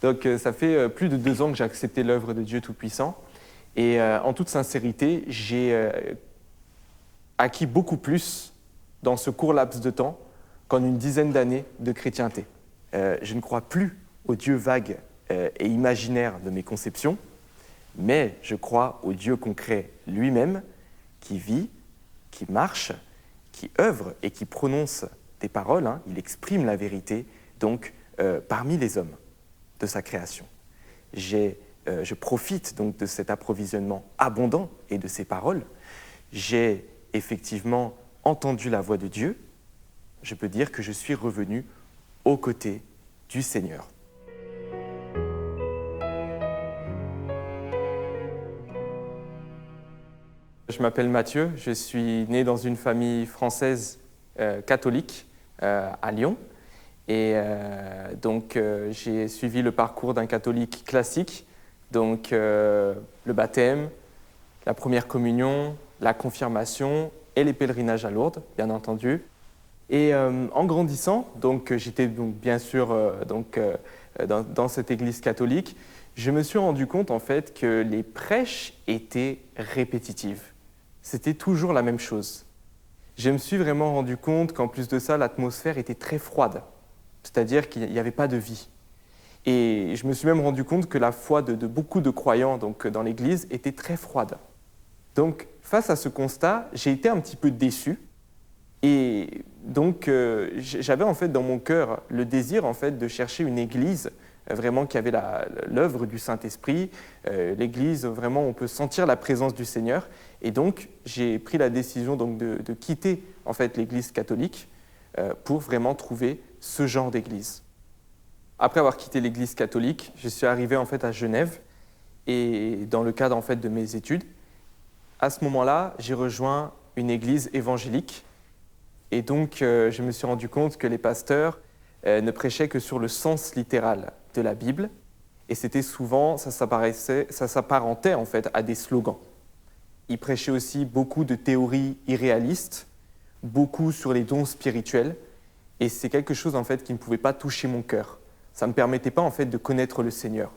Donc ça fait plus de 2 ans que j'ai accepté l'œuvre de Dieu Tout-Puissant. Et en toute sincérité, j'ai acquis beaucoup plus dans ce court laps de temps qu'en une dizaine d'années de chrétienté. Je ne crois plus au Dieu vague et imaginaire de mes conceptions, mais je crois au Dieu concret lui-même, qui vit, qui marche, qui œuvre et qui prononce des paroles. Il exprime la vérité, donc, parmi les hommes de sa création. Je profite donc de cet approvisionnement abondant et de ses paroles. J'ai effectivement entendu la voix de Dieu. Je peux dire que je suis revenu aux côtés du Seigneur. Je m'appelle Mathieu, je suis né dans une famille française catholique à Lyon. Et donc j'ai suivi le parcours d'un catholique classique, donc le baptême, la première communion, la confirmation et les pèlerinages à Lourdes, bien entendu. Et en grandissant, donc j'étais donc bien sûr dans cette église catholique, je me suis rendu compte en fait que les prêches étaient répétitives. C'était toujours la même chose. Je me suis vraiment rendu compte qu'en plus de ça, l'atmosphère était très froide, c'est-à-dire qu'il n'y avait pas de vie. Et je me suis même rendu compte que la foi de beaucoup de croyants donc, dans l'église était très froide. Donc, face à ce constat, j'ai été un petit peu déçu. Et donc, j'avais en fait dans mon cœur le désir en fait de chercher une église vraiment qui avait l'œuvre du Saint-Esprit, l'église vraiment où on peut sentir la présence du Seigneur. Et donc, j'ai pris la décision donc, de quitter en fait l'église catholique pour vraiment trouver ce genre d'église. Après avoir quitté l'église catholique, je suis arrivé en fait à Genève et dans le cadre en fait de mes études. À ce moment-là, j'ai rejoint une église évangélique. Et donc, je me suis rendu compte que les pasteurs ne prêchaient que sur le sens littéral de la Bible. Et c'était souvent, ça s'apparentait en fait à des slogans. Ils prêchaient aussi beaucoup de théories irréalistes, beaucoup sur les dons spirituels. Et c'est quelque chose en fait qui ne pouvait pas toucher mon cœur. Ça ne me permettait pas en fait de connaître le Seigneur.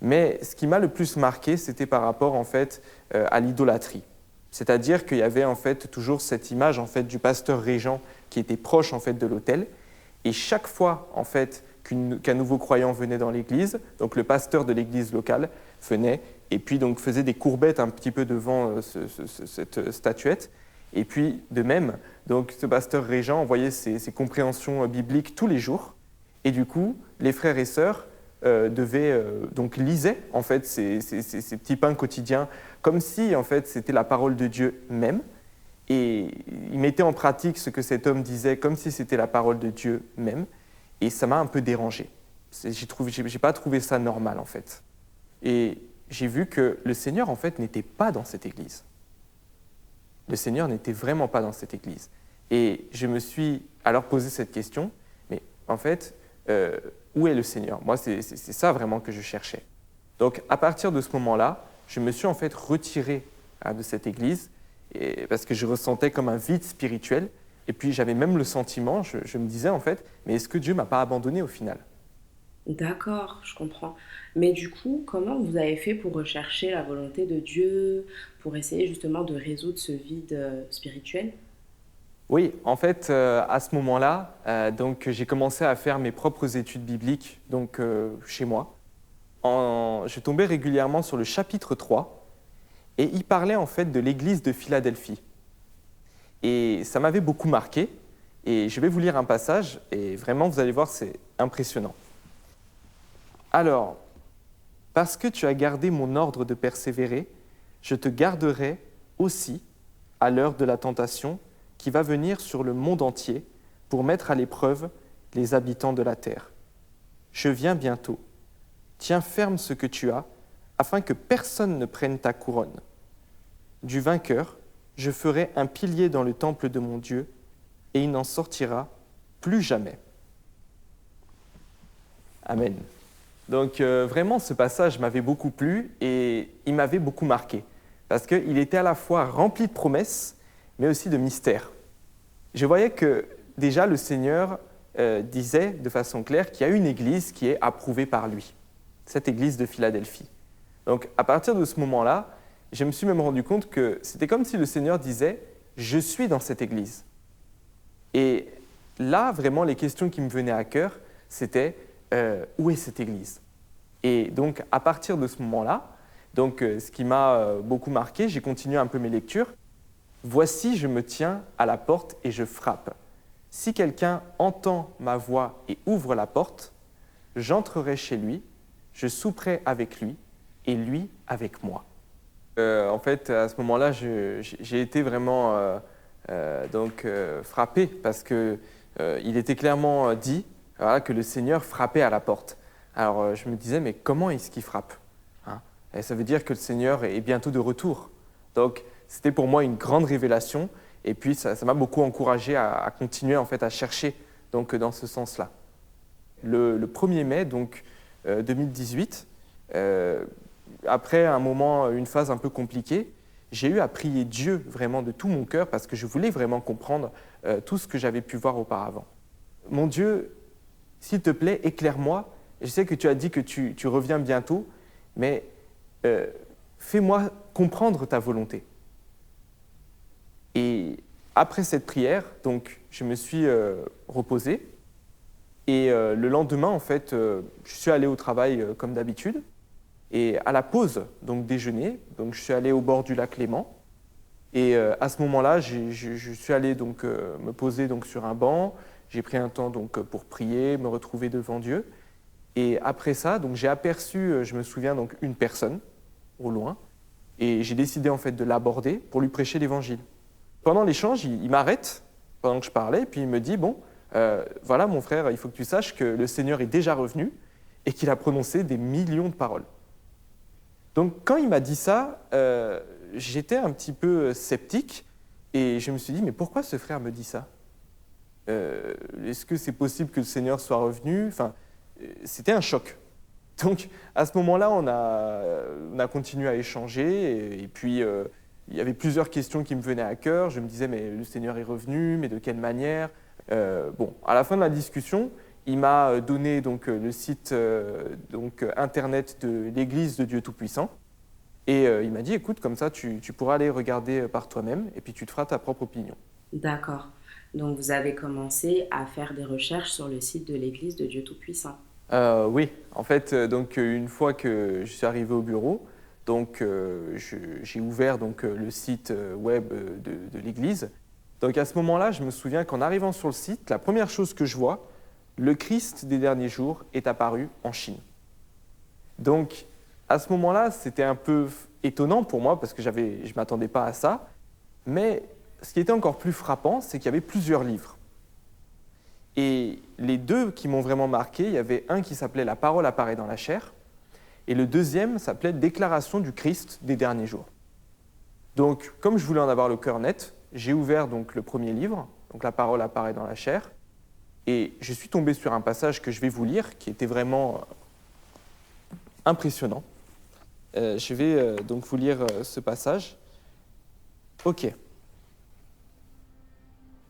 Mais ce qui m'a le plus marqué, c'était par rapport en fait à l'idolâtrie. C'est-à-dire qu'il y avait en fait toujours cette image en fait du pasteur régent qui était proche en fait de l'autel, et chaque fois en fait qu'un nouveau croyant venait dans l'église, donc le pasteur de l'église locale venait et puis donc faisait des courbettes un petit peu devant cette statuette, et puis de même donc ce pasteur régent envoyait ses compréhensions bibliques tous les jours, et du coup les frères et sœurs donc lisaient en fait ces petits pains quotidiens comme si en fait c'était la parole de Dieu même, et ils mettaient en pratique ce que cet homme disait comme si c'était la parole de Dieu même, et ça m'a un peu dérangé. J'ai pas trouvé ça normal en fait, et j'ai vu que le Seigneur en fait n'était pas dans cette église. Le Seigneur n'était vraiment pas dans cette église, et je me suis alors posé cette question, mais en fait où est le Seigneur? Moi, c'est ça vraiment que je cherchais. Donc, à partir de ce moment-là, je me suis en fait retiré de cette église parce que je ressentais comme un vide spirituel. Et puis, j'avais même le sentiment, je me disais en fait, mais est-ce que Dieu ne m'a pas abandonné au final? D'accord, je comprends. Mais du coup, comment vous avez fait pour rechercher la volonté de Dieu, pour essayer justement de résoudre ce vide spirituel? Oui, en fait, à ce moment-là, donc, j'ai commencé à faire mes propres études bibliques donc, chez moi. Je tombais régulièrement sur le chapitre 3 et il parlait en fait de l'église de Philadelphie. Et ça m'avait beaucoup marqué, et je vais vous lire un passage, et vraiment, vous allez voir, c'est impressionnant. Alors, parce que tu as gardé mon ordre de persévérer, je te garderai aussi à l'heure de la tentation qui va venir sur le monde entier pour mettre à l'épreuve les habitants de la terre. Je viens bientôt. Tiens ferme ce que tu as, afin que personne ne prenne ta couronne. Du vainqueur, je ferai un pilier dans le temple de mon Dieu, et il n'en sortira plus jamais. Amen. Donc vraiment, ce passage m'avait beaucoup plu et il m'avait beaucoup marqué, parce qu'il était à la fois rempli de promesses, mais aussi de mystères. Je voyais que déjà le Seigneur disait de façon claire qu'il y a une église qui est approuvée par lui, cette église de Philadelphie. Donc à partir de ce moment-là, je me suis même rendu compte que c'était comme si le Seigneur disait « Je suis dans cette église ». Et là, vraiment, les questions qui me venaient à cœur, c'était où est cette église? Et donc, à partir de ce moment-là, donc, ce qui m'a beaucoup marqué, j'ai continué un peu mes lectures. Voici, je me tiens à la porte et je frappe. Si quelqu'un entend ma voix et ouvre la porte, j'entrerai chez lui, je souperai avec lui et lui avec moi. En fait, à ce moment-là, j'ai été vraiment frappé parce que il était clairement dit voilà, que le Seigneur frappait à la porte. Alors je me disais, mais comment est-ce qu'il frappe, hein? Et ça veut dire que le Seigneur est bientôt de retour. Donc c'était pour moi une grande révélation et puis ça m'a beaucoup encouragé à continuer en fait, à chercher donc, dans ce sens-là. Le 1er mai donc, 2018, après un moment, une phase un peu compliquée, j'ai eu à prier Dieu vraiment de tout mon cœur parce que je voulais vraiment comprendre tout ce que j'avais pu voir auparavant. Mon Dieu, s'il te plaît, éclaire-moi. Je sais que tu as dit que tu reviens bientôt, mais fais-moi comprendre ta volonté. Et après cette prière, donc, je me suis reposé. Et le lendemain, en fait, je suis allé au travail comme d'habitude. Et à la pause, donc déjeuner, donc, je suis allé au bord du lac Léman. Et à ce moment-là, je suis allé donc, me poser donc, sur un banc. J'ai pris un temps donc, pour prier, me retrouver devant Dieu. Et après ça, donc, j'ai aperçu, je me souviens, donc, une personne au loin. Et j'ai décidé en fait, de l'aborder pour lui prêcher l'Évangile. Pendant l'échange, il m'arrête pendant que je parlais, puis il me dit « Bon, voilà mon frère, il faut que tu saches que le Seigneur est déjà revenu et qu'il a prononcé des millions de paroles. » Donc quand il m'a dit ça, j'étais un petit peu sceptique et je me suis dit « Mais pourquoi ce frère me dit ça ? Est-ce que c'est possible que le Seigneur soit revenu ?» Enfin, c'était un choc. Donc à ce moment-là, on a continué à échanger et puis il y avait plusieurs questions qui me venaient à cœur. Je me disais « Mais le Seigneur est revenu, mais de quelle manière ?» Bon, à la fin de la discussion, il m'a donné donc, le site internet de l'Église de Dieu Tout-Puissant. Et il m'a dit, écoute, comme ça, tu pourras aller regarder par toi-même et puis tu te feras ta propre opinion. D'accord. Donc vous avez commencé à faire des recherches sur le site de l'Église de Dieu Tout-Puissant. Oui, en fait, donc, une fois que je suis arrivé au bureau, donc, j'ai ouvert donc, le site web de l'Église. Donc à ce moment-là, je me souviens qu'en arrivant sur le site, la première chose que je vois, le Christ des derniers jours est apparu en Chine. Donc à ce moment-là, c'était un peu étonnant pour moi parce que je ne m'attendais pas à ça. Mais ce qui était encore plus frappant, c'est qu'il y avait plusieurs livres. Et les deux qui m'ont vraiment marqué, il y avait un qui s'appelait « La parole apparaît dans la chair » et le deuxième s'appelait « Déclaration du Christ des derniers jours ». Donc comme je voulais en avoir le cœur net, j'ai ouvert donc, le premier livre, donc « La parole apparaît dans la chair », et je suis tombé sur un passage que je vais vous lire, qui était vraiment impressionnant. Je vais donc vous lire ce passage. Ok.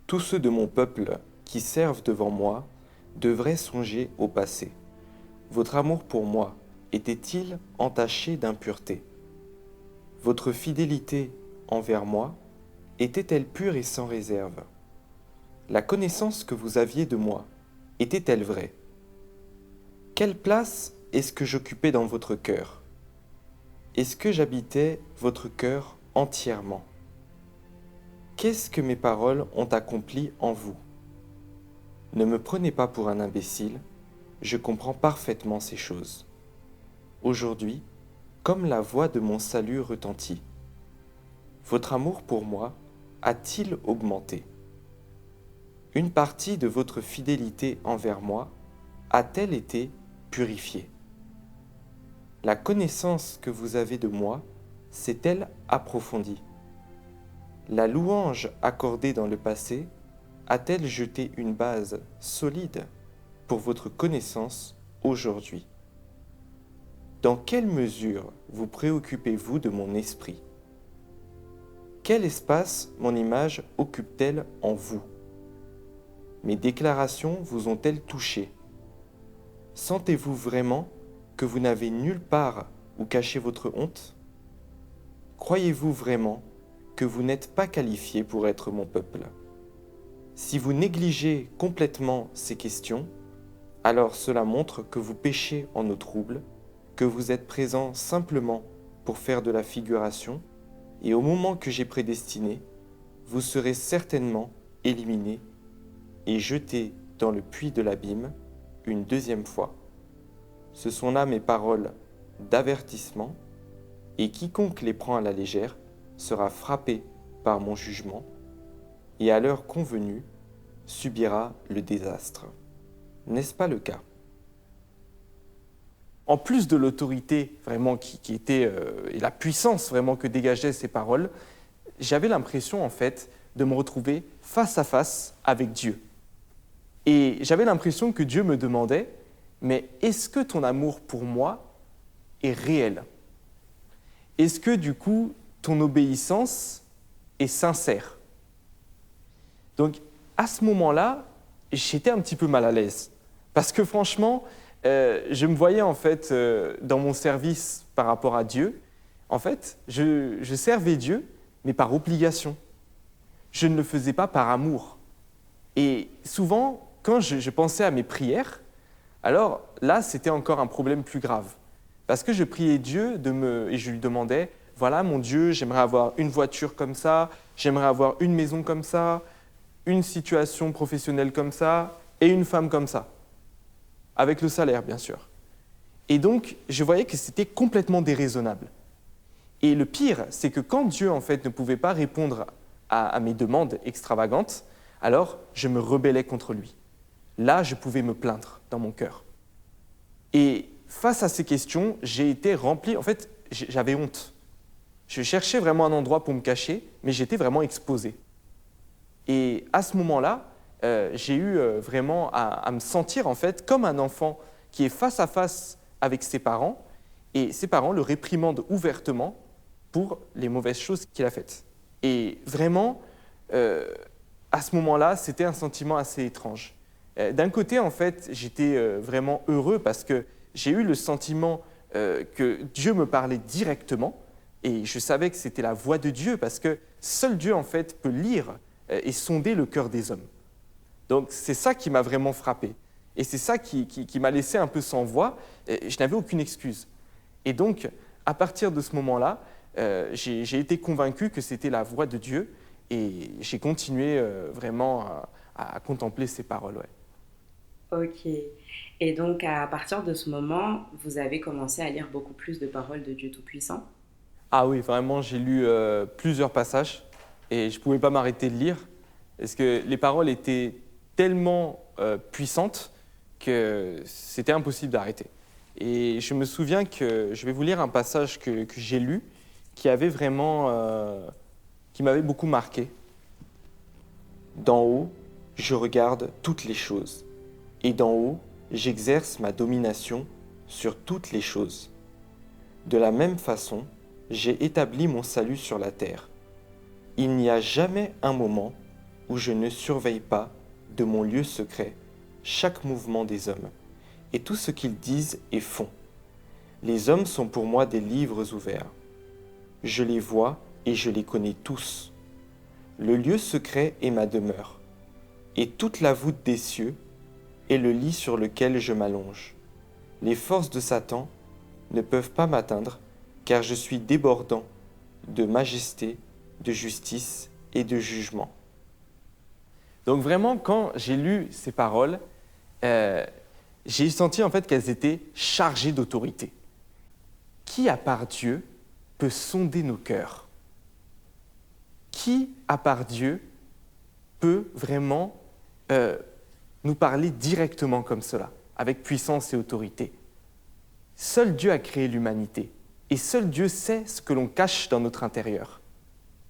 Tous ceux de mon peuple qui servent devant moi devraient songer au passé. Votre amour pour moi était-il entaché d'impureté? Votre fidélité envers moi était-elle pure et sans réserve? La connaissance que vous aviez de moi était-elle vraie? Quelle place est-ce que j'occupais dans votre cœur? Est-ce que j'habitais votre cœur entièrement? Qu'est-ce que mes paroles ont accompli en vous? Ne me prenez pas pour un imbécile, je comprends parfaitement ces choses. Aujourd'hui, comme la voix de mon salut retentit, votre amour pour moi a-t-il augmenté? Une partie de votre fidélité envers moi a-t-elle été purifiée? La connaissance que vous avez de moi s'est-elle approfondie? La louange accordée dans le passé a-t-elle jeté une base solide pour votre connaissance aujourd'hui? Dans quelle mesure vous préoccupez-vous de mon esprit? Quel espace mon image occupe-t-elle en vous? Mes déclarations vous ont-elles touché? Sentez-vous vraiment que vous n'avez nulle part où cacher votre honte? Croyez-vous vraiment que vous n'êtes pas qualifié pour être mon peuple? Si vous négligez complètement ces questions, alors cela montre que vous péchez en eau trouble, que vous êtes présent simplement pour faire de la figuration, et au moment que j'ai prédestiné, vous serez certainement éliminé et jeté dans le puits de l'abîme une deuxième fois. Ce sont là mes paroles d'avertissement, et quiconque les prend à la légère sera frappé par mon jugement, et à l'heure convenue subira le désastre. N'est-ce pas le cas? En plus de l'autorité vraiment qui était et la puissance vraiment que dégageaient ces paroles, j'avais l'impression en fait de me retrouver face à face avec Dieu. Et j'avais l'impression que Dieu me demandait, mais est-ce que ton amour pour moi est réel? Est-ce que du coup ton obéissance est sincère? Donc à ce moment-là, j'étais un petit peu mal à l'aise. Parce que franchement, je me voyais en fait dans mon service par rapport à Dieu. En fait, je servais Dieu, mais par obligation. Je ne le faisais pas par amour. Et souvent, quand je pensais à mes prières, alors là, c'était encore un problème plus grave. Parce que je priais Dieu et je lui demandais, voilà mon Dieu, j'aimerais avoir une voiture comme ça, j'aimerais avoir une maison comme ça, une situation professionnelle comme ça et une femme comme ça. Avec le salaire, bien sûr. Et donc, je voyais que c'était complètement déraisonnable. Et le pire, c'est que quand Dieu, en fait, ne pouvait pas répondre à mes demandes extravagantes, alors je me rebellais contre lui. Là, je pouvais me plaindre dans mon cœur. Et face à ces questions, j'ai été rempli, en fait, j'avais honte. Je cherchais vraiment un endroit pour me cacher, mais j'étais vraiment exposé. Et à ce moment-là, j'ai eu vraiment à me sentir en fait comme un enfant qui est face à face avec ses parents, et ses parents le réprimandent ouvertement pour les mauvaises choses qu'il a faites. Et vraiment, à ce moment-là, c'était un sentiment assez étrange. D'un côté, en fait, j'étais vraiment heureux parce que j'ai eu le sentiment que Dieu me parlait directement, et je savais que c'était la voix de Dieu parce que seul Dieu, en fait, peut lire et sonder le cœur des hommes. Donc c'est ça qui m'a vraiment frappé. Et c'est ça qui m'a laissé un peu sans voix. Je n'avais aucune excuse. Et donc, à partir de ce moment-là, j'ai été convaincu que c'était la voix de Dieu et j'ai continué vraiment à contempler ces paroles. Ouais. Ok. Et donc, à partir de ce moment, vous avez commencé à lire beaucoup plus de paroles de Dieu Tout-Puissant? Ah oui, vraiment, j'ai lu plusieurs passages et je ne pouvais pas m'arrêter de lire parce que les paroles étaient tellement puissantes que c'était impossible d'arrêter. Et je me souviens que je vais vous lire un passage que j'ai lu qui avait vraiment, qui m'avait beaucoup marqué. D'en haut, je regarde toutes les choses, et d'en haut, j'exerce ma domination sur toutes les choses. De la même façon, j'ai établi mon salut sur la terre. Il n'y a jamais un moment où je ne surveille pas de mon lieu secret chaque mouvement des hommes, et tout ce qu'ils disent et font. Les hommes sont pour moi des livres ouverts. Je les vois et je les connais tous. Le lieu secret est ma demeure, et toute la voûte des cieux est le lit sur lequel je m'allonge. Les forces de Satan ne peuvent pas m'atteindre, car je suis débordant de majesté, de justice et de jugement. Donc vraiment, quand j'ai lu ces paroles, j'ai senti en fait qu'elles étaient chargées d'autorité. Qui, à part Dieu, peut sonder nos cœurs? Qui, à part Dieu, peut vraiment nous parler directement comme cela, avec puissance et autorité? Seul Dieu a créé l'humanité, et seul Dieu sait ce que l'on cache dans notre intérieur.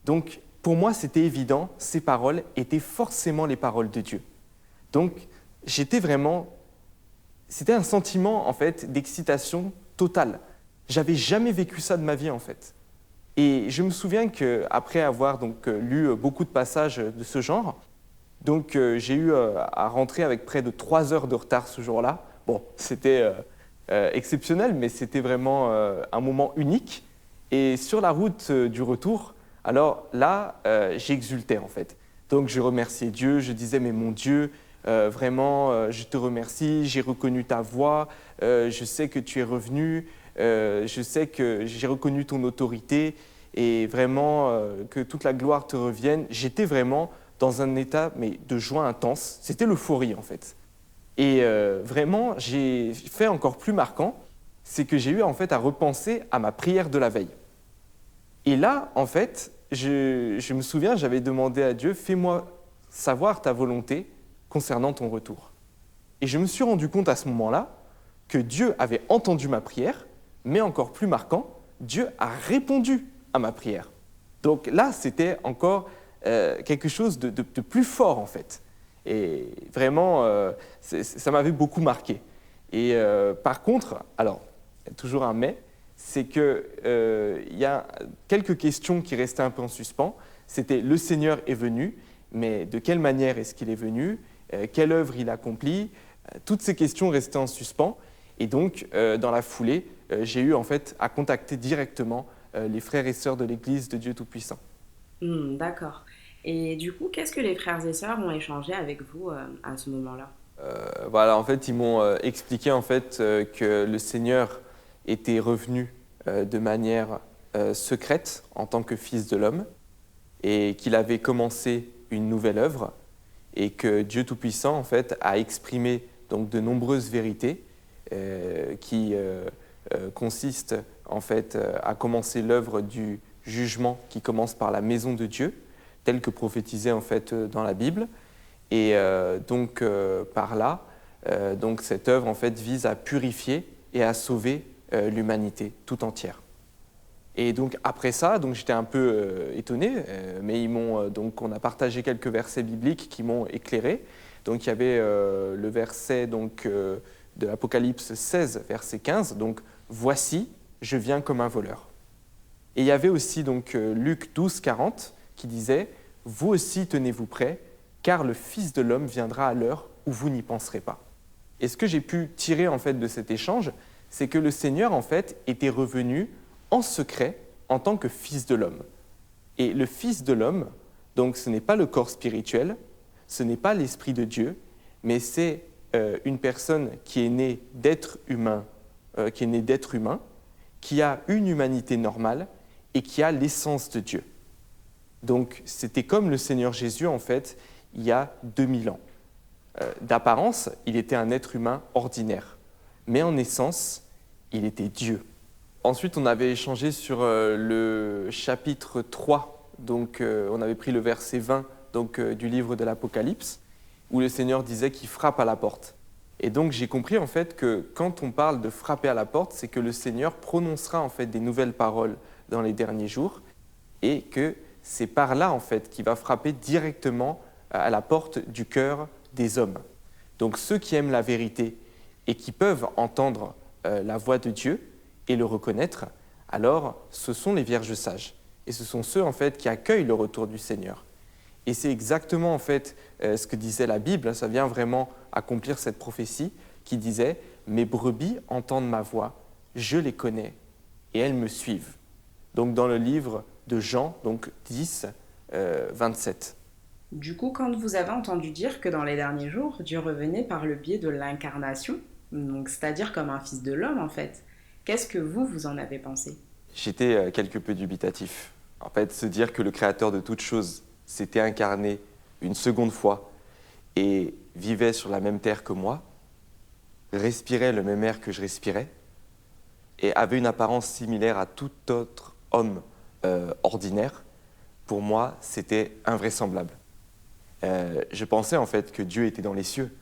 Donc, pour moi, c'était évident, ces paroles étaient forcément les paroles de Dieu. Donc, c'était un sentiment, en fait, d'excitation totale. J'avais jamais vécu ça de ma vie, en fait. Et je me souviens qu'après avoir lu beaucoup de passages de ce genre, Donc j'ai eu à rentrer avec près de 3 heures de retard ce jour-là. Bon, c'était exceptionnel, mais c'était vraiment un moment unique. Et sur la route du retour, alors là, j'exultais en fait. Donc je remerciais Dieu, je disais, mais mon Dieu, vraiment, je te remercie, j'ai reconnu ta voix, je sais que tu es revenu, je sais que j'ai reconnu ton autorité et vraiment que toute la gloire te revienne. J'étais vraiment dans un état de joie intense, c'était l'euphorie en fait. Et vraiment, j'ai fait encore plus marquant, c'est que j'ai eu en fait à repenser à ma prière de la veille. Et là, en fait, je me souviens, j'avais demandé à Dieu, fais-moi savoir ta volonté concernant ton retour. Et je me suis rendu compte à ce moment-là que Dieu avait entendu ma prière, mais encore plus marquant, Dieu a répondu à ma prière. Donc là, c'était encore quelque chose de plus fort, en fait. Et vraiment, ça m'avait beaucoup marqué. Et par contre, alors, il y a toujours un mais, c'est qu'il y a quelques questions qui restaient un peu en suspens. C'était le Seigneur est venu, mais de quelle manière est-ce qu'il est venu? Quelle œuvre il accomplit? Toutes ces questions restaient en suspens. Et donc, dans la foulée, j'ai eu en fait à contacter directement les frères et sœurs de l'Église de Dieu Tout-Puissant. D'accord. Et du coup, qu'est-ce que les frères et sœurs ont échangé avec vous à ce moment-là? Voilà, en fait, ils m'ont expliqué en fait que le Seigneur était revenu de manière secrète en tant que Fils de l'homme et qu'il avait commencé une nouvelle œuvre et que Dieu Tout-Puissant en fait a exprimé donc de nombreuses vérités qui consistent en fait à commencer l'œuvre du jugement qui commence par la maison de Dieu, tel que prophétisé en fait dans la Bible. Et donc par là, donc cette œuvre en fait vise à purifier et à sauver l'humanité tout entière. Et donc après ça, donc j'étais un peu étonné, mais ils m'ont donc on a partagé quelques versets bibliques qui m'ont éclairé. Donc il y avait le verset donc de l'Apocalypse 16, verset 15. Donc voici, je viens comme un voleur. Et il y avait aussi donc Luc 12, 40 qui disait vous aussi tenez-vous prêts, car le Fils de l'homme viendra à l'heure où vous n'y penserez pas. Et ce que j'ai pu tirer en fait de cet échange, c'est que le Seigneur en fait était revenu en secret en tant que Fils de l'homme. Et le Fils de l'homme, donc ce n'est pas le corps spirituel, ce n'est pas l'Esprit de Dieu, mais c'est une personne qui est née d'être humain, qui a une humanité normale et qui a l'essence de Dieu. Donc c'était comme le Seigneur Jésus en fait il y a 2000 ans. D'apparence, il était un être humain ordinaire, mais en essence, il était Dieu. Ensuite, on avait échangé sur le chapitre 3, donc on avait pris le verset 20 donc, du livre de l'Apocalypse, où le Seigneur disait qu'il frappe à la porte. Et donc j'ai compris en fait que quand on parle de frapper à la porte, c'est que le Seigneur prononcera en fait des nouvelles paroles dans les derniers jours, et que c'est par là en fait qu'il va frapper directement à la porte du cœur des hommes. Donc ceux qui aiment la vérité et qui peuvent entendre la voix de Dieu et le reconnaître, alors ce sont les vierges sages. Et ce sont ceux en fait qui accueillent le retour du Seigneur. Et c'est exactement en fait ce que disait la Bible, ça vient vraiment accomplir cette prophétie qui disait « Mes brebis entendent ma voix, je les connais et elles me suivent ». Donc dans le livre de Jean, donc 10, 27. Du coup, quand vous avez entendu dire que dans les derniers jours, Dieu revenait par le biais de l'incarnation, donc c'est-à-dire comme un fils de l'homme en fait, qu'est-ce que vous en avez pensé? J'étais quelque peu dubitatif. En fait, se dire que le Créateur de toutes choses s'était incarné une seconde fois et vivait sur la même terre que moi, respirait le même air que je respirais et avait une apparence similaire à tout autre homme ordinaire, pour moi, c'était invraisemblable. Je pensais en fait que Dieu était dans les cieux,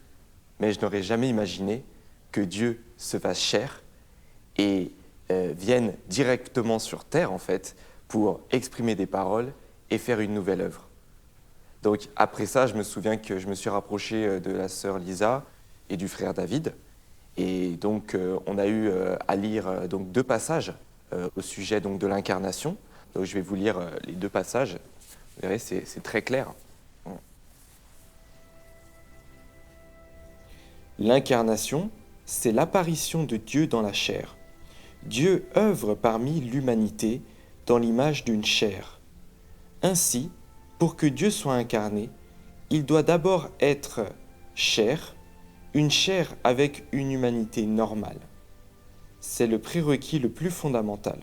mais je n'aurais jamais imaginé que Dieu se fasse chair et vienne directement sur terre en fait pour exprimer des paroles et faire une nouvelle œuvre. Donc après ça, je me souviens que je me suis rapproché de la sœur Lisa et du frère David, et donc on a eu à lire donc 2 passages au sujet donc de l'incarnation. Donc je vais vous lire les 2 passages. Vous verrez, c'est très clair. L'incarnation, c'est l'apparition de Dieu dans la chair. Dieu œuvre parmi l'humanité dans l'image d'une chair. Ainsi, pour que Dieu soit incarné, il doit d'abord être chair, une chair avec une humanité normale. C'est le prérequis le plus fondamental.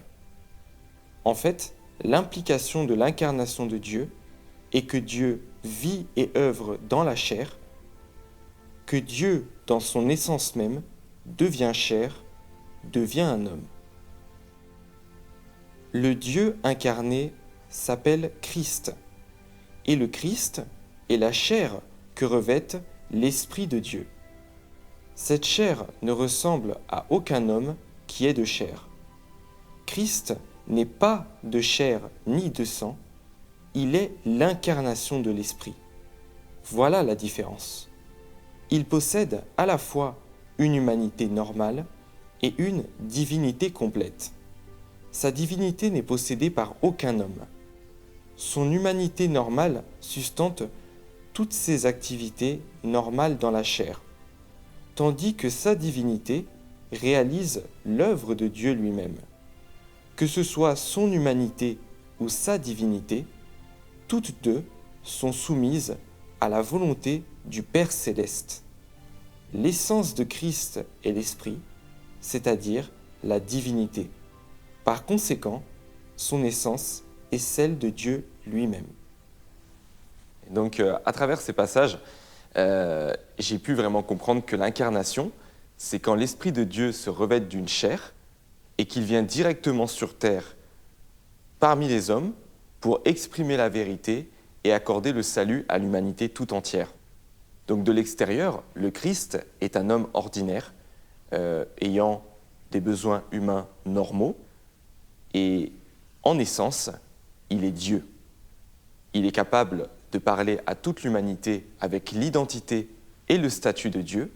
En fait, l'implication de l'incarnation de Dieu est que Dieu vit et œuvre dans la chair, que Dieu, dans son essence même, devient chair, devient un homme. Le Dieu incarné s'appelle Christ, et le Christ est la chair que revêt l'Esprit de Dieu. Cette chair ne ressemble à aucun homme qui est de chair. Christ n'est pas de chair ni de sang, il est l'incarnation de l'Esprit. Voilà la différence. Il possède à la fois une humanité normale et une divinité complète. Sa divinité n'est possédée par aucun homme. Son humanité normale sustente toutes ses activités normales dans la chair, tandis que sa divinité réalise l'œuvre de Dieu lui-même. Que ce soit son humanité ou sa divinité, toutes deux sont soumises à la volonté du Père céleste. L'essence de Christ est l'Esprit, c'est-à-dire la divinité. Par conséquent, son essence est celle de Dieu lui-même. Donc, à travers ces passages, j'ai pu vraiment comprendre que l'incarnation, c'est quand l'Esprit de Dieu se revêt d'une chair et qu'il vient directement sur terre parmi les hommes pour exprimer la vérité et accorder le salut à l'humanité tout entière. Donc de l'extérieur, le Christ est un homme ordinaire, ayant des besoins humains normaux, et en essence, il est Dieu. Il est capable de parler à toute l'humanité avec l'identité et le statut de Dieu,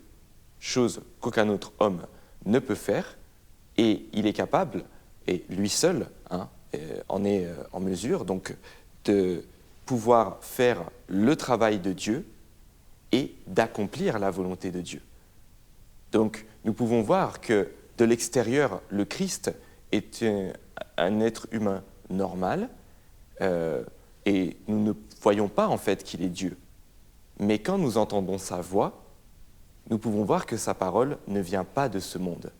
chose qu'aucun autre homme ne peut faire, et il est capable, et lui seul en est en mesure, donc de pouvoir faire le travail de Dieu et d'accomplir la volonté de Dieu. Donc nous pouvons voir que de l'extérieur, le Christ est un être humain normal, et nous ne voyons pas en fait qu'il est Dieu. Mais quand nous entendons sa voix, nous pouvons voir que sa parole ne vient pas de ce monde,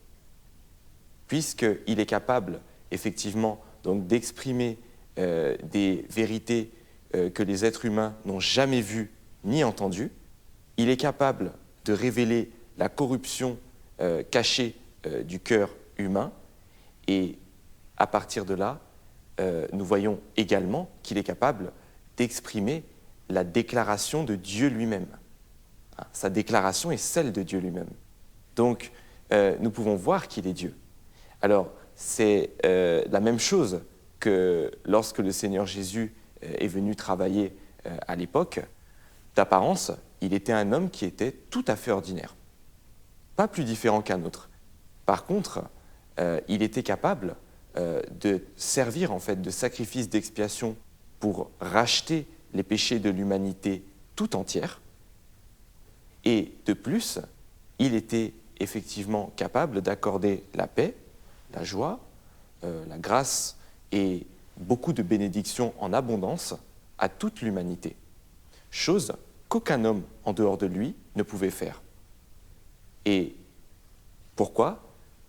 puisqu'il est capable effectivement donc d'exprimer des vérités que les êtres humains n'ont jamais vues ni entendues. Il est capable de révéler la corruption cachée du cœur humain, et à partir de là, nous voyons également qu'il est capable d'exprimer la déclaration de Dieu lui-même. Sa déclaration est celle de Dieu lui-même. Donc, nous pouvons voir qu'il est Dieu. Alors, c'est la même chose que lorsque le Seigneur Jésus est venu travailler à l'époque. D'apparence, il était un homme qui était tout à fait ordinaire, pas plus différent qu'un autre. Par contre, il était capable de servir en fait de sacrifice d'expiation pour racheter les péchés de l'humanité tout entière. Et de plus, il était effectivement capable d'accorder la paix, la joie, la grâce et beaucoup de bénédictions en abondance à toute l'humanité, chose qu'aucun homme en dehors de lui ne pouvait faire. Et pourquoi ?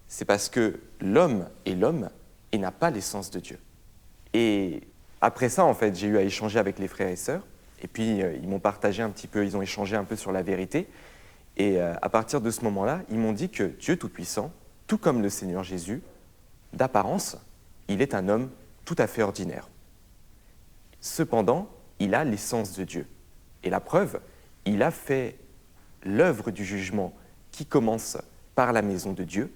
C'est parce que l'homme est l'homme et n'a pas l'essence de Dieu. Et après ça, en fait, j'ai eu à échanger avec les frères et sœurs, et puis ils m'ont partagé un petit peu, ils ont échangé un peu sur la vérité, et à partir de ce moment-là, ils m'ont dit que Dieu Tout-Puissant, tout comme le Seigneur Jésus, d'apparence, il est un homme tout à fait ordinaire. Cependant, il a l'essence de Dieu. Et la preuve, il a fait l'œuvre du jugement qui commence par la maison de Dieu.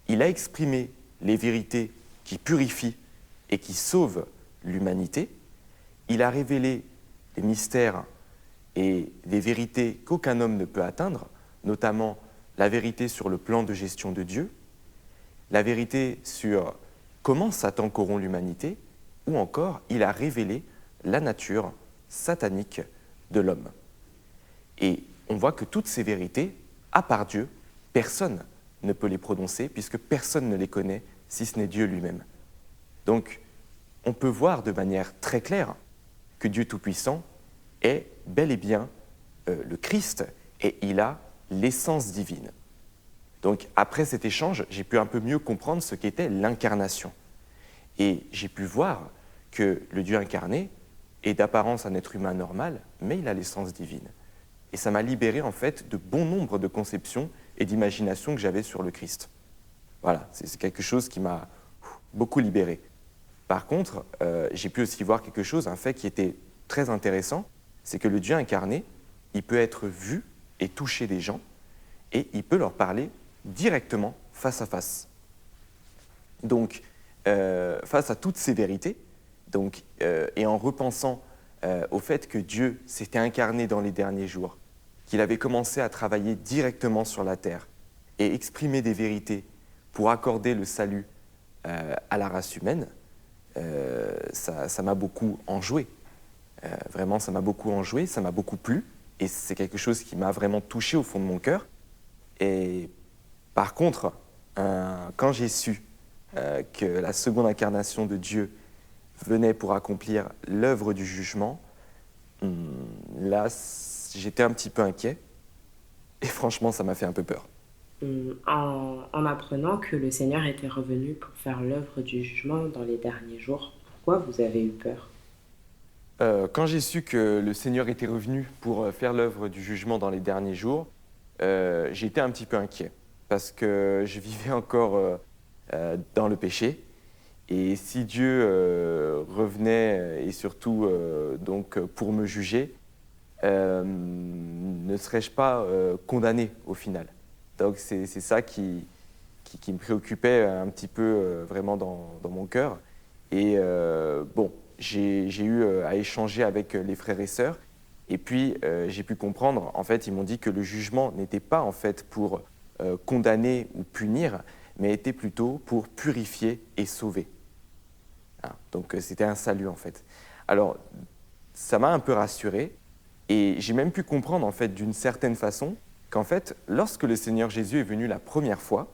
Il a exprimé les vérités qui purifient et qui sauvent l'humanité. Il a révélé les mystères et des vérités qu'aucun homme ne peut atteindre, notamment la vérité sur le plan de gestion de Dieu, la vérité sur comment Satan corrompt l'humanité, ou encore il a révélé la nature satanique de l'homme. Et on voit que toutes ces vérités à part Dieu, personne ne peut les prononcer puisque personne ne les connaît si ce n'est Dieu lui-même. Donc, on peut voir de manière très claire que Dieu Tout-Puissant est bel et bien le Christ et il a l'essence divine. Donc, après cet échange, j'ai pu un peu mieux comprendre ce qu'était l'incarnation. Et j'ai pu voir que le Dieu incarné est d'apparence un être humain normal, mais il a l'essence divine. Et ça m'a libéré en fait de bon nombre de conceptions et d'imaginations que j'avais sur le Christ. Voilà, c'est quelque chose qui m'a beaucoup libéré. Par contre, j'ai pu aussi voir quelque chose, un fait qui était très intéressant, c'est que le Dieu incarné, il peut être vu et toucher des gens, et il peut leur parler directement face à face. Donc, face à toutes ces vérités, donc, et en repensant au fait que Dieu s'était incarné dans les derniers jours, qu'il avait commencé à travailler directement sur la terre et exprimer des vérités pour accorder le salut à la race humaine, ça m'a beaucoup enjoué. Vraiment, ça m'a beaucoup enjoué, ça m'a beaucoup plu, et c'est quelque chose qui m'a vraiment touché au fond de mon cœur. Et par contre, quand j'ai su que la seconde incarnation de Dieu venait pour accomplir l'œuvre du jugement, là, j'étais un petit peu inquiet, et franchement, ça m'a fait un peu peur. En apprenant que le Seigneur était revenu pour faire l'œuvre du jugement dans les derniers jours, pourquoi vous avez eu peur? Quand j'ai su que le Seigneur était revenu pour faire l'œuvre du jugement dans les derniers jours, j'ai été un petit peu inquiet, parce que je vivais encore dans le péché. Et si Dieu revenait, et surtout donc pour me juger, ne serais-je pas condamné au final? Donc c'est ça qui me préoccupait un petit peu vraiment dans mon cœur. Et bon, j'ai eu à échanger avec les frères et sœurs. Et puis j'ai pu comprendre, en fait, ils m'ont dit que le jugement n'était pas en fait pour condamner ou punir, mais était plutôt pour purifier et sauver. Hein, donc c'était un salut en fait. Alors ça m'a un peu rassuré et j'ai même pu comprendre en fait d'une certaine façon qu'en fait lorsque le Seigneur Jésus est venu la première fois,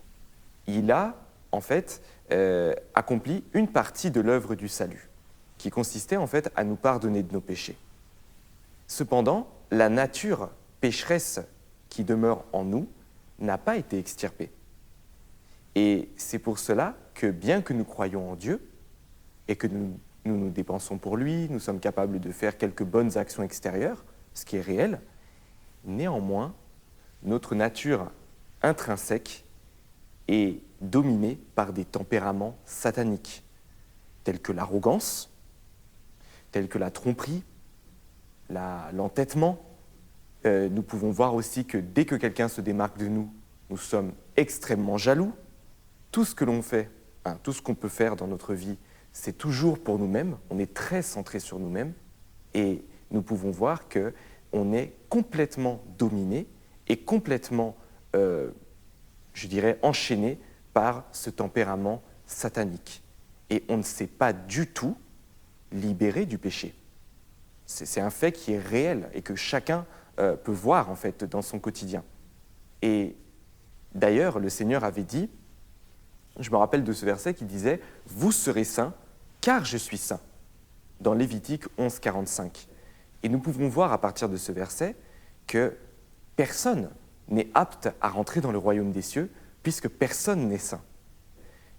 il a en fait accompli une partie de l'œuvre du salut qui consistait en fait à nous pardonner de nos péchés. Cependant, la nature pécheresse qui demeure en nous n'a pas été extirpée. Et c'est pour cela que bien que nous croyons en Dieu et que nous dépensons pour lui, nous sommes capables de faire quelques bonnes actions extérieures, ce qui est réel, néanmoins, notre nature intrinsèque est dominée par des tempéraments sataniques, tels que l'arrogance, tels que la tromperie, l'entêtement. Nous pouvons voir aussi que dès que quelqu'un se démarque de nous, nous sommes extrêmement jaloux. Tout ce que l'on fait, tout ce qu'on peut faire dans notre vie, c'est toujours pour nous-mêmes. On est très centré sur nous-mêmes. Et nous pouvons voir qu'on est complètement dominé et complètement, je dirais, enchaîné par ce tempérament satanique. Et on ne s'est pas du tout libéré du péché. C'est un fait qui est réel et que chacun peut voir en fait dans son quotidien. Et d'ailleurs, le Seigneur avait dit, je me rappelle de ce verset qui disait « Vous serez saints, car je suis saint » dans Lévitique 11, 45. Et nous pouvons voir à partir de ce verset que personne n'est apte à rentrer dans le royaume des cieux puisque personne n'est saint.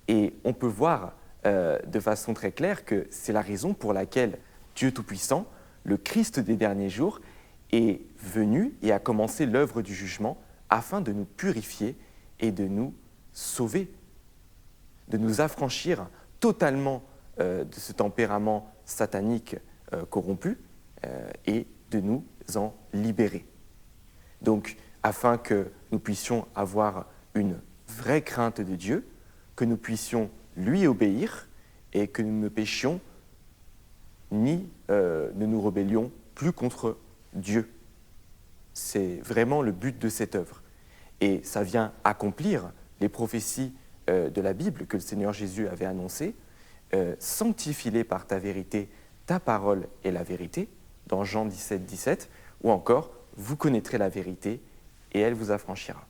Et on peut voir de façon très claire que c'est la raison pour laquelle Dieu Tout-Puissant, le Christ des derniers jours, est venu et a commencé l'œuvre du jugement afin de nous purifier et de nous sauver, de nous affranchir totalement de ce tempérament satanique corrompu et de nous en libérer. Donc, afin que nous puissions avoir une vraie crainte de Dieu, que nous puissions lui obéir et que nous ne péchions ni ne nous rébellions plus contre Dieu. C'est vraiment le but de cette œuvre. Et ça vient accomplir les prophéties de la Bible que le Seigneur Jésus avait annoncées. Sanctifie-les par ta vérité, ta parole est la vérité, dans Jean 17, 17, ou encore, vous connaîtrez la vérité et elle vous affranchira.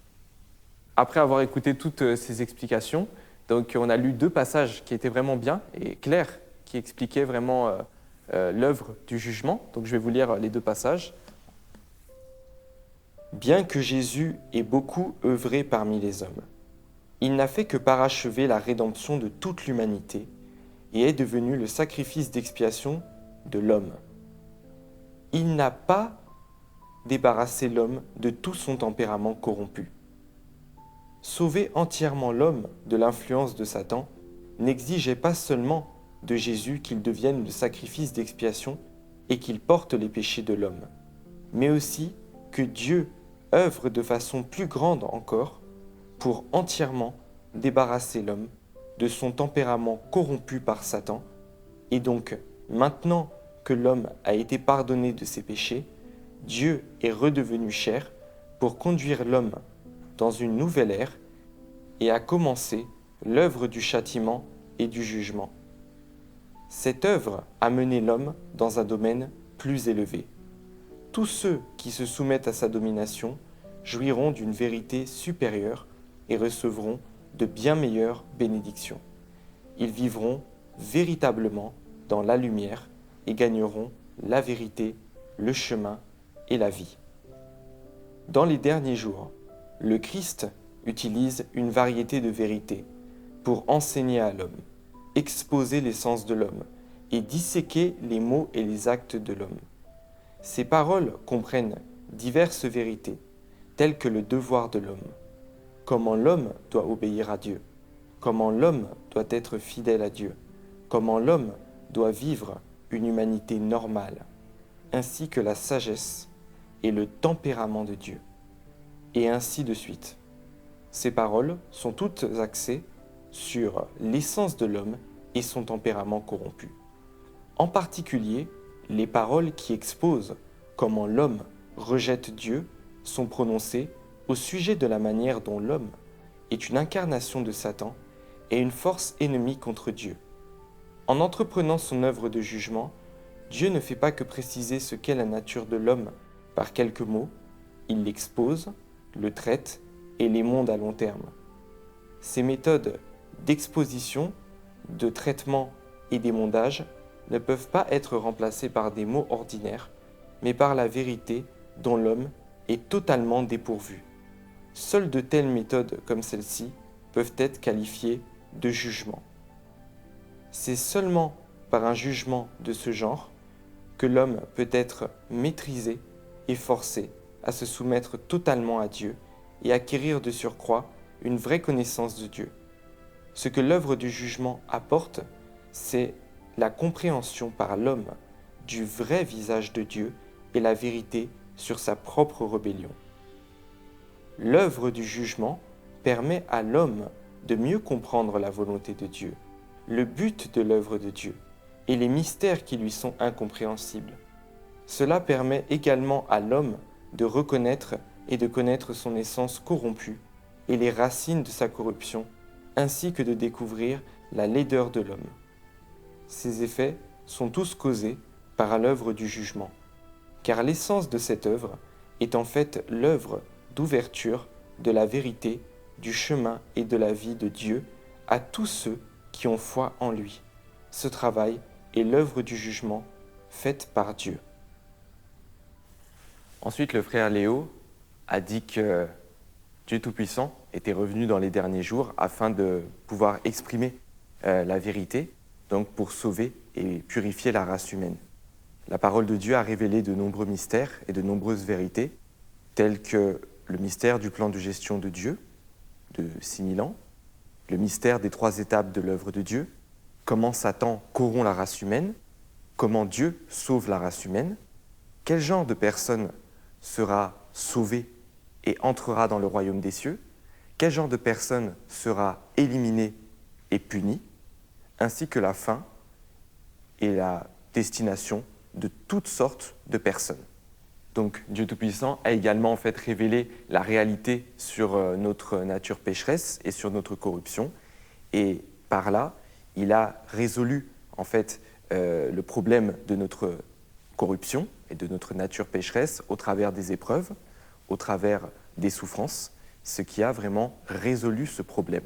après avoir écouté toutes ces explications, donc on a lu 2 passages qui étaient vraiment bien et clairs, qui expliquaient vraiment l'œuvre du jugement. Donc je vais vous lire les 2 passages. Bien que Jésus ait beaucoup œuvré parmi les hommes, il n'a fait que parachever la rédemption de toute l'humanité et est devenu le sacrifice d'expiation de l'homme. Il n'a pas débarrassé l'homme de tout son tempérament corrompu. Sauver entièrement l'homme de l'influence de Satan n'exigeait pas seulement de Jésus qu'il devienne le sacrifice d'expiation et qu'il porte les péchés de l'homme, mais aussi que Dieu œuvre de façon plus grande encore pour entièrement débarrasser l'homme de son tempérament corrompu par Satan, et donc, maintenant que l'homme a été pardonné de ses péchés, Dieu est redevenu chair pour conduire l'homme dans une nouvelle ère et a commencé l'œuvre du châtiment et du jugement. Cette œuvre a mené l'homme dans un domaine plus élevé. Tous ceux qui se soumettent à sa domination jouiront d'une vérité supérieure et recevront de bien meilleures bénédictions. Ils vivront véritablement dans la lumière et gagneront la vérité, le chemin et la vie. Dans les derniers jours, le Christ utilise une variété de vérités pour enseigner à l'homme, exposer l'essence de l'homme et disséquer les mots et les actes de l'homme. Ces paroles comprennent diverses vérités, telles que le devoir de l'homme, comment l'homme doit obéir à Dieu, comment l'homme doit être fidèle à Dieu, comment l'homme doit vivre une humanité normale, ainsi que la sagesse et le tempérament de Dieu, et ainsi de suite. Ces paroles sont toutes axées sur l'essence de l'homme et son tempérament corrompu. En particulier, les paroles qui exposent comment l'homme rejette Dieu sont prononcées au sujet de la manière dont l'homme est une incarnation de Satan et une force ennemie contre Dieu. En entreprenant son œuvre de jugement, Dieu ne fait pas que préciser ce qu'est la nature de l'homme par quelques mots, il l'expose, le traite et l'émonde à long terme. Ces méthodes d'exposition, de traitement et d'émondage ne peuvent pas être remplacées par des mots ordinaires, mais par la vérité dont l'homme est totalement dépourvu. Seules de telles méthodes comme celle-ci peuvent être qualifiées de jugement. C'est seulement par un jugement de ce genre que l'homme peut être maîtrisé et forcé à se soumettre totalement à Dieu et acquérir de surcroît une vraie connaissance de Dieu. Ce que l'œuvre du jugement apporte, c'est la compréhension par l'homme du vrai visage de Dieu et la vérité sur sa propre rébellion. L'œuvre du jugement permet à l'homme de mieux comprendre la volonté de Dieu, le but de l'œuvre de Dieu et les mystères qui lui sont incompréhensibles. Cela permet également à l'homme de reconnaître et de connaître son essence corrompue et les racines de sa corruption, ainsi que de découvrir la laideur de l'homme. Ces effets sont tous causés par l'œuvre du jugement, car l'essence de cette œuvre est en fait l'œuvre d'ouverture de la vérité, du chemin et de la vie de Dieu à tous ceux qui ont foi en lui. Ce travail est l'œuvre du jugement faite par Dieu. Ensuite, le frère Léo a dit que Dieu Tout-Puissant était revenu dans les derniers jours afin de pouvoir exprimer la vérité, donc pour sauver et purifier la race humaine. La parole de Dieu a révélé de nombreux mystères et de nombreuses vérités, tels que le mystère du plan de gestion de Dieu, de 6000 ans, le mystère des 3 étapes de l'œuvre de Dieu, comment Satan corrompt la race humaine, comment Dieu sauve la race humaine, quel genre de personne sera sauvé et entrera dans le royaume des cieux, quel genre de personne sera éliminé et puni, ainsi que la fin et la destination de toutes sortes de personnes. Donc Dieu Tout-Puissant a également en fait révélé la réalité sur notre nature pécheresse et sur notre corruption, et par là, il a résolu en fait le problème de notre corruption et de notre nature pécheresse au travers des épreuves, au travers des souffrances ce qui a vraiment résolu ce problème.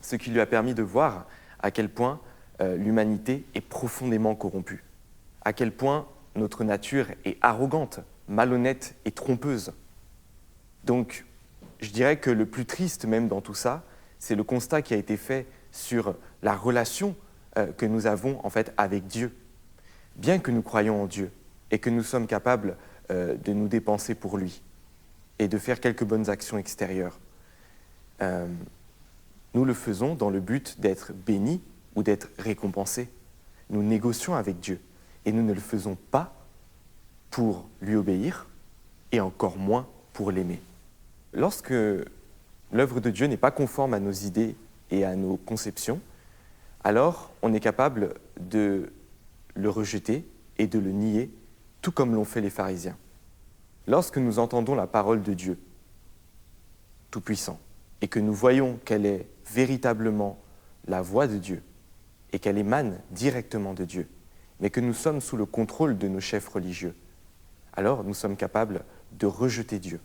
Ce qui lui a permis de voir à quel point l'humanité est profondément corrompue, à quel point notre nature est arrogante, malhonnête et trompeuse. Donc, je dirais que le plus triste même dans tout ça, c'est le constat qui a été fait sur la relation que nous avons en fait avec Dieu. Bien que nous croyons en Dieu et que nous sommes capables de nous dépenser pour lui et de faire quelques bonnes actions extérieures, nous le faisons dans le but d'être bénis ou d'être récompensés. Nous négocions avec Dieu et nous ne le faisons pas pour lui obéir et encore moins pour l'aimer. Lorsque l'œuvre de Dieu n'est pas conforme à nos idées et à nos conceptions, alors on est capable de le rejeter et de le nier, tout comme l'ont fait les pharisiens. Lorsque nous entendons la parole de Dieu, Tout-Puissant, et que nous voyons qu'elle est véritablement la voix de Dieu, et qu'elle émane directement de Dieu, mais que nous sommes sous le contrôle de nos chefs religieux, alors nous sommes capables de rejeter Dieu.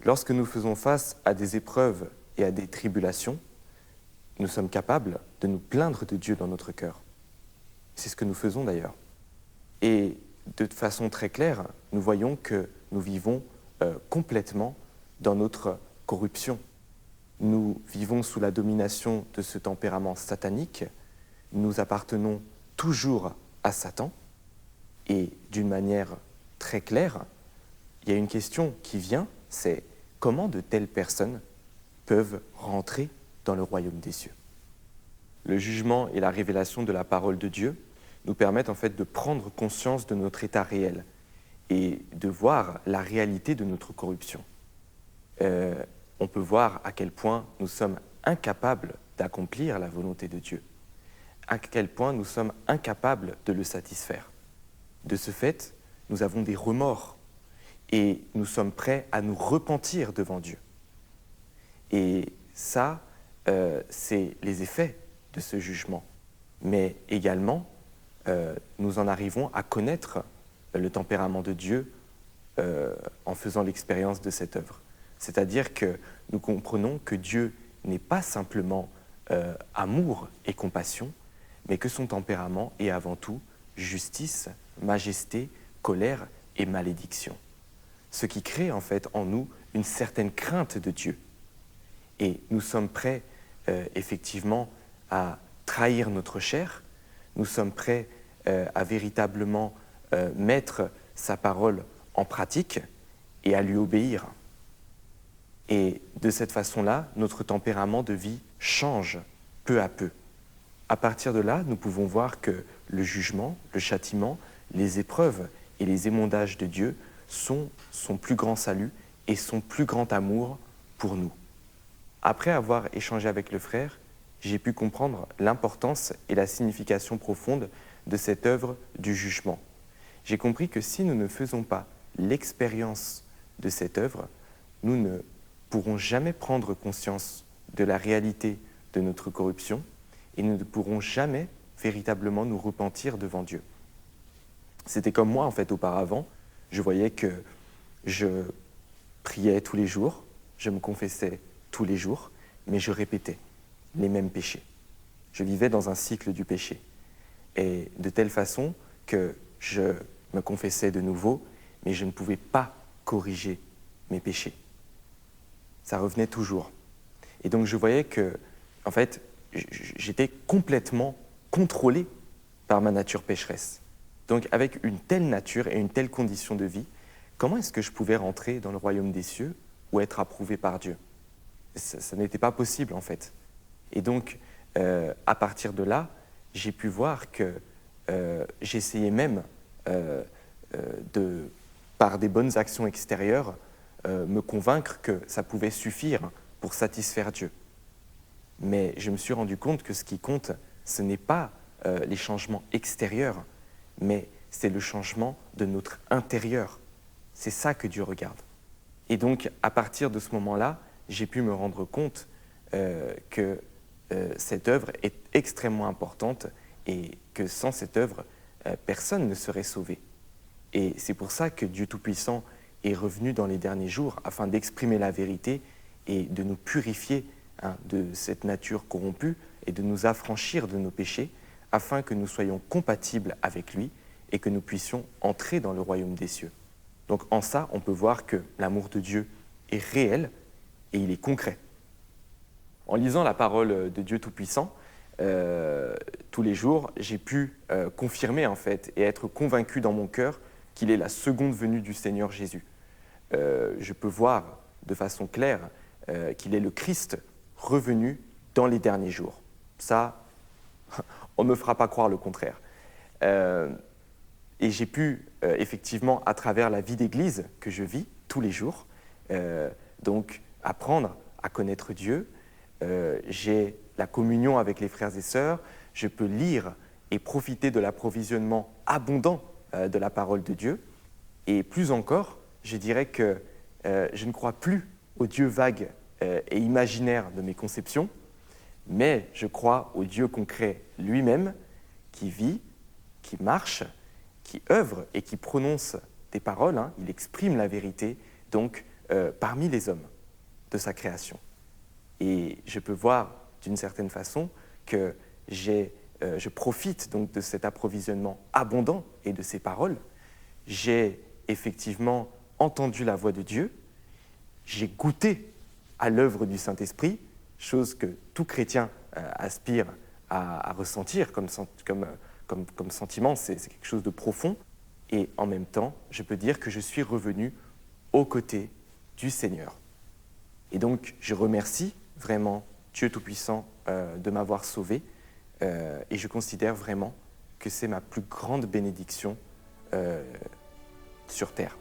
Lorsque nous faisons face à des épreuves et à des tribulations, nous sommes capables de nous plaindre de Dieu dans notre cœur. C'est ce que nous faisons d'ailleurs. Et de façon très claire, nous voyons que nous vivons complètement dans notre corruption. Nous vivons sous la domination de ce tempérament satanique, nous appartenons toujours à Satan, et d'une manière très claire, il y a une question qui vient, c'est comment de telles personnes peuvent rentrer dans le royaume des cieux. Le jugement et la révélation de la parole de Dieu nous permettent en fait de prendre conscience de notre état réel et de voir la réalité de notre corruption. On peut voir à quel point nous sommes incapables d'accomplir la volonté de Dieu, à quel point nous sommes incapables de le satisfaire. De ce fait, nous avons des remords et nous sommes prêts à nous repentir devant Dieu. Et ça, c'est les effets de ce jugement. Mais également, nous en arrivons à connaître le tempérament de Dieu en faisant l'expérience de cette œuvre. C'est-à-dire que nous comprenons que Dieu n'est pas simplement amour et compassion, mais que son tempérament est avant tout justice, majesté, colère et malédiction. Ce qui crée en fait en nous une certaine crainte de Dieu. Et nous sommes prêts effectivement à trahir notre chair, nous sommes prêts à véritablement mettre sa parole en pratique et à lui obéir. Et de cette façon-là, notre tempérament de vie change peu à peu. À partir de là, nous pouvons voir que le jugement, le châtiment, les épreuves et les émondages de Dieu sont son plus grand salut et son plus grand amour pour nous. Après avoir échangé avec le frère, j'ai pu comprendre l'importance et la signification profonde de cette œuvre du jugement. J'ai compris que si nous ne faisons pas l'expérience de cette œuvre, nous ne pourrons jamais prendre conscience de la réalité de notre corruption et nous ne pourrons jamais véritablement nous repentir devant Dieu. C'était comme moi en fait auparavant, je voyais que je priais tous les jours, je me confessais tous les jours, mais je répétais les mêmes péchés. Je vivais dans un cycle du péché. Et de telle façon que je me confessais de nouveau, mais je ne pouvais pas corriger mes péchés. Ça revenait toujours. Et donc je voyais que, en fait, j'étais complètement contrôlé par ma nature pécheresse. Donc avec une telle nature et une telle condition de vie, comment est-ce que je pouvais rentrer dans le royaume des cieux ou être approuvé par Dieu ? Ça n'était pas possible en fait. Et donc, à partir de là, j'ai pu voir que j'essayais même, par des bonnes actions extérieures, me convaincre que ça pouvait suffire pour satisfaire Dieu. Mais je me suis rendu compte que ce qui compte, ce n'est pas les changements extérieurs, mais c'est le changement de notre intérieur. C'est ça que Dieu regarde. Et donc, à partir de ce moment-là, j'ai pu me rendre compte que cette œuvre est extrêmement importante et que sans cette œuvre, personne ne serait sauvé. Et c'est pour ça que Dieu Tout-Puissant est revenu dans les derniers jours afin d'exprimer la vérité et de nous purifier de cette nature corrompue et de nous affranchir de nos péchés afin que nous soyons compatibles avec lui et que nous puissions entrer dans le royaume des cieux. Donc en ça, on peut voir que l'amour de Dieu est réel et il est concret. En lisant la parole de Dieu Tout-Puissant, tous les jours, j'ai pu confirmer en fait et être convaincu dans mon cœur qu'il est la seconde venue du Seigneur Jésus. Je peux voir de façon claire qu'il est le Christ revenu dans les derniers jours. Ça, on ne me fera pas croire le contraire. Et j'ai pu, effectivement, à travers la vie d'Église que je vis tous les jours, donc apprendre à connaître Dieu. J'ai la communion avec les frères et sœurs, je peux lire et profiter de l'approvisionnement abondant de la parole de Dieu. Et plus encore, je dirais que je ne crois plus au Dieu vague et imaginaire de mes conceptions, mais je crois au Dieu concret lui-même, qui vit, qui marche, qui œuvre et qui prononce des paroles, il exprime la vérité, donc parmi les hommes de sa création. Et je peux voir d'une certaine façon que je profite donc de cet approvisionnement abondant et de ces paroles. J'ai effectivement entendu la voix de Dieu, j'ai goûté à l'œuvre du Saint-Esprit, chose que tout chrétien aspire à ressentir comme sentiment, c'est quelque chose de profond. Et en même temps, je peux dire que je suis revenu aux côtés du Seigneur. Et donc, je remercie vraiment Dieu Tout-Puissant de m'avoir sauvé et je considère vraiment que c'est ma plus grande bénédiction sur terre.